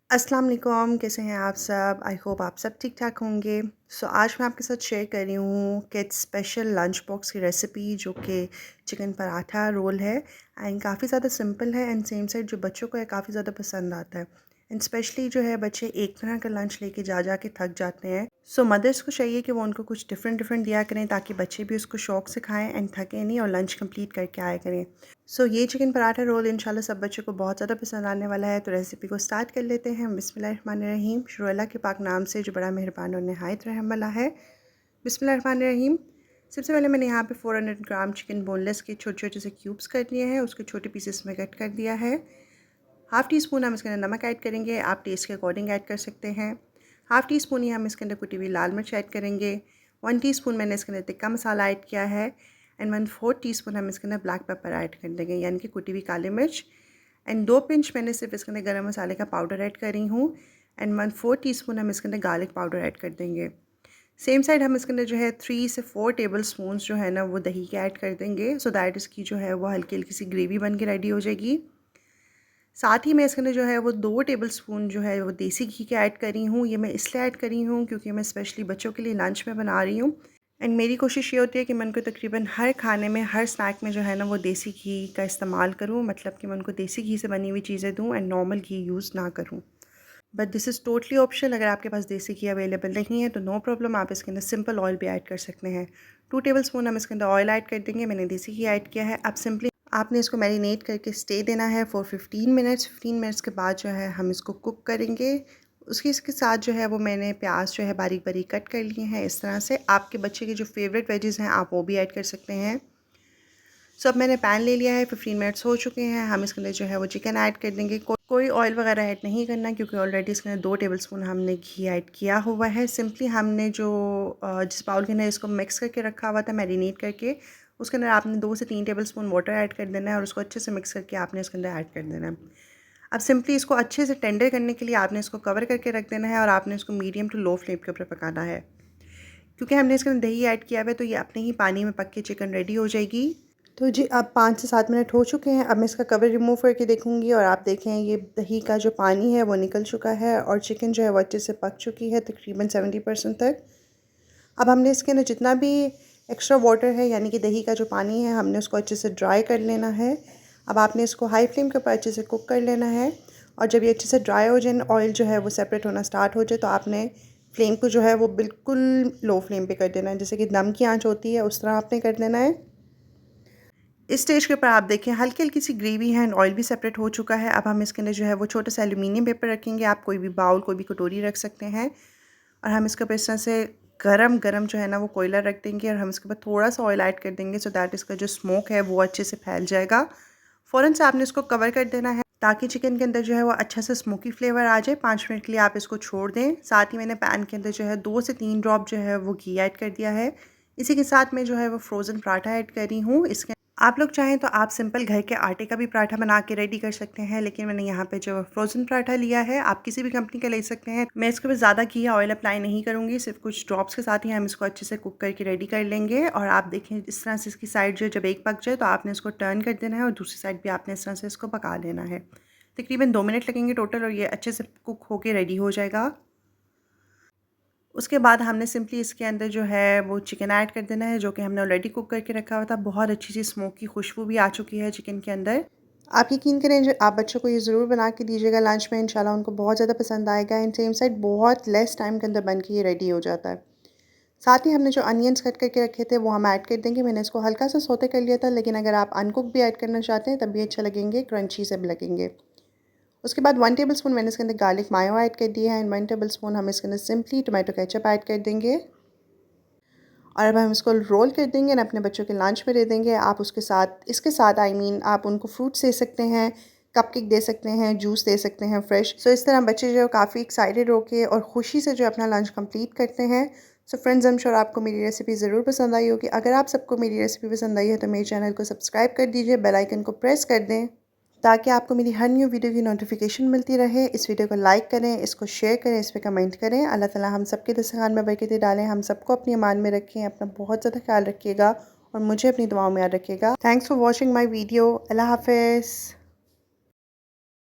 अस्सलाम वालेकुम, कैसे हैं आप सब? आई होप आप सब ठीक ठाक होंगे। आज मैं आपके साथ शेयर कर रही हूँ किड्स स्पेशल लंच बॉक्स की रेसिपी जो कि चिकन पराठा रोल है एंड काफ़ी ज़्यादा सिंपल है एंड सेम साइड जो बच्चों को है काफ़ी ज़्यादा पसंद आता है एंड स्पेशली जो है बच्चे एक तरह का लंच लेके जा के थक जाते हैं। मदर्स को चाहिए कि वो उनको कुछ डिफरेंट डिफरेंट दिया करें ताकि बच्चे भी उसको शौक से खाएँ एंड थकें नहीं और लंच कंप्लीट करके आया करें। ये चिकन पराठा रोल इंशाल्लाह सब बच्चों को बहुत ज़्यादा पसंद आने वाला है। तो रेसिपी को स्टार्ट कर लेते हैं। बिस्मिल्लाहिर्रहमानिर्रहीम। शुरू अल्लाह के पाक नाम से जो बड़ा मेहरबान और नहायत रहम वाला है। बिस्मिल्लाहिर्रहमानिर्रहीम। सबसे पहले मैंने यहाँ पे 400 ग्राम चिकन बोनलेस के छोटे छोटे से क्यूब्स कर लिए हैं, उसके छोटे पीसेस में कट कर दिया है। हाफ़ टी स्पून हम इसके अंदर नमक ऐड करेंगे, आप टेस्ट के अकॉर्डिंग ऐड कर सकते हैं। हाफ़ टी स्पून ही हम इसके अंदर कुटी हुई लाल मिर्च ऐड करेंगे। 1 टीस्पून मैंने इसके अंदर तिक्का मसाला ऐड किया है एंड 1/4 टीस्पून हम इसके अंदर ब्लैक पेपर ऐड कर देंगे, यानी कि कुटी हुई काली मिर्च। एंड 2 पिंच मैंने सिर्फ इसके अंदर गरम मसाले का पाउडर ऐड करी हूँ एंड 1/4 टीस्पून हम इसके अंदर गार्लिक पाउडर ऐड कर देंगे। सेम साइड हम इसके अंदर जो है 3 से 4 टेबल स्पून जो है ना वो दही के ऐड कर देंगे, सो दैट इसकी जो है वो हल्की हल्की सी ग्रेवी बन के रेडी हो जाएगी। साथ ही मैं इसके अंदर जो है वो 2 टेबल स्पून जो है वो देसी घी के ऐड करी हूँ। ये मैं इसलिए ऐड करी हूँ क्योंकि मैं स्पेशली बच्चों के लिए लंच में बना रही हूँ एंड मेरी कोशिश ये होती है कि मैं उनको तकरीबन हर खाने में, हर स्नैक में जो है ना वो देसी घी का इस्तेमाल करूँ, मतलब कि मैं उनको देसी घी से बनी हुई चीज़ें दूँ एंड नॉर्मल घी यूज़ ना करूँ। But this is totally optional. अगर आपके पास देसी घी अवेलेबल नहीं है तो नो प्रॉब्लम, आप इसके अंदर सिंपल ऑयल भी ऐड कर सकते हैं। 2 टेबल स्पून हम इसके अंदर ऑयल ऐड कर देंगे। मैंने देसी घी ऐड किया है। अब सिंपली आपने इसको मैरिनेट करके स्टे देना है फॉर 15 मिनट्स। 15 मिनट्स के बाद जो है हम इसको कुक करेंगे। इसके साथ जो है वो मैंने प्याज जो है बारीक बारीक कट कर लिए हैं इस तरह से। आपके बच्चे के जो फेवरेट वेजेस हैं आप वो भी ऐड कर सकते हैं। अब मैंने पैन ले लिया है, 15 मिनट्स हो चुके हैं। हम इसके अंदर जो है वो चिकन ऐड कर देंगे। कोई ऑयल वगैरह ऐड नहीं करना क्योंकि ऑलरेडी इसके अंदर 2 टेबल स्पून हमने घी ऐड किया हुआ है। सिंपली हमने जो जिस बाउल के अंदर इसको मिक्स करके रखा हुआ था मैरिनेट करके, उसके अंदर आपने 2 से 3 टेबल स्पून वाटर ऐड कर देना है और उसको अच्छे से मिक्स करके आपने इसके अंदर ऐड कर देना है। अब सिंपली इसको अच्छे से टेंडर करने के लिए आपने इसको कवर करके रख देना है और आपने इसको मीडियम टू लो फ्लेम के ऊपर पकाना है। क्योंकि हमने इसके अंदर दही ऐड किया हुआ है तो ये अपने ही पानी में पक के चिकन रेडी हो जाएगी। तो जी अब 5 से 7 मिनट हो चुके हैं। अब मैं इसका कवर रिमूव करके देखूंगी और आप देखें ये दही का जो पानी है वो निकल चुका है और चिकन जो है वो अच्छे से पक चुकी है तकरीबन 70% तक। अब हमने इसके अंदर जितना भी एक्स्ट्रा वाटर है यानी कि दही का जो पानी है हमने उसको अच्छे से ड्राई कर लेना है। अब आपने इसको हाई फ्लेम के ऊपर अच्छे से कुक कर लेना है और जब ये अच्छे से ड्राई हो जाए, ऑयल जो है वो सेपरेट होना स्टार्ट हो जाए, तो आपने फ्लेम को जो है वो बिल्कुल लो फ्लेम पे कर देना है, जैसे कि दम की आंच होती है उस तरह आपने कर देना है। इस स्टेज के ऊपर आप देखें हल्की हल्की सी ग्रेवी है एंड ऑयल भी सेपरेट हो चुका है। अब हम इसके अंदर जो है वो छोटा सा एल्यूमिनियम पेपर रखेंगे। आप कोई भी बाउल, कोई भी कटोरी रख सकते हैं और हम इसके ऊपर इस तरह से गरम गरम जो है ना वो कोयला रख देंगे और हम इसके ऊपर थोड़ा सा ऑयल ऐड कर देंगे सो दैट इसका जो स्मोक है वो अच्छे से फैल जाएगा। फ़ौरन से आपने इसको कवर कर देना है ताकि चिकन के अंदर जो है वो अच्छा सा स्मोकी फ्लेवर आ जाए। 5 मिनट के लिए आप इसको छोड़ दें। साथ ही मैंने पैन के अंदर जो है 2 से 3 ड्रॉप जो है वो घी ऐड कर दिया है। इसी के साथ मैं जो है वो फ्रोज़न पराठा ऐड कर रही हूँ। इसके आप लोग चाहें तो आप सिंपल घर के आटे का भी पराठा बना के रेडी कर सकते हैं, लेकिन मैंने यहाँ पे जो फ्रोज़न पराठा लिया है, आप किसी भी कंपनी का ले सकते हैं। मैं इसके ऊपर ज़्यादा घी या ऑयल अप्लाई नहीं करूँगी, सिर्फ कुछ ड्रॉप्स के साथ ही हम इसको अच्छे से कुक करके रेडी कर लेंगे। और आप देखें इस तरह से इसकी साइड जो जब एक पक जाए तो आपने इसको टर्न कर देना है और दूसरी साइड भी आपने इस तरह से इसको पका लेना है। तकरीबन 2 मिनट लगेंगे टोटल और ये अच्छे से कुक होके रेडी हो जाएगा। उसके बाद हमने सिंपली इसके अंदर जो है वो चिकन ऐड कर देना है जो कि हमने ऑलरेडी कुक करके रखा हुआ था। बहुत अच्छी सी स्मोकी खुशबू भी आ चुकी है चिकन के अंदर। आप यकीन करें जो आप बच्चों को ये ज़रूर बना के दीजिएगा लंच में, इंशाल्लाह उनको बहुत ज़्यादा पसंद आएगा। एंड सेम साइड बहुत लेस टाइम के अंदर बन के ये रेडी हो जाता है। साथ ही हमने जो अनियंस कट करके रखे थे वो हम ऐड कर देंगे। मैंने इसको हल्का सा सौते कर लिया था, लेकिन अगर आप अनकुक भी ऐड करना चाहते हैं तब भी अच्छा लगेंगे, क्रंची से भी लगेंगे। उसके बाद 1 टेबल स्पून मैंने इसके अंदर गार्लिक मायो ऐड कर दिया है एंड 1 टेबल स्पून हम इसके अंदर सिंपली टोमेटो केचप ऐड कर देंगे और अब हम इसको रोल कर देंगे और अपने बच्चों के लंच में दे देंगे। आप उसके साथ इसके साथ आप उनको फ्रूट्स दे सकते हैं, कपकेक दे सकते हैं, जूस दे सकते हैं फ्रेश। इस तरह बच्चे जो काफ़ी एक्साइटेड होके और ख़ुशी से जो अपना लंच कंप्लीट करते हैं। फ्रेंड्स, आई एम श्योर आपको मेरी रेसिपी ज़रूर पसंद आई होगी। अगर आप सबको मेरी रेसिपी पसंद आई है तो मेरे चैनल को सब्सक्राइब कर दीजिए, बेल आइकन को प्रेस कर दें ताकि आपको मेरी हर न्यू वीडियो की नोटिफिकेशन मिलती रहे। इस वीडियो को लाइक करें, इसको शेयर करें, इस पर कमेंट करें। अल्लाह ताला हम सबके दस्तरखान में बरकतें डालें, हम सबको अपनी अमान में रखें। अपना बहुत ज़्यादा ख्याल रखिएगा और मुझे अपनी दुआओं में याद रखिएगा। Thanks for watching my video. अल्लाह हाफ़िज़।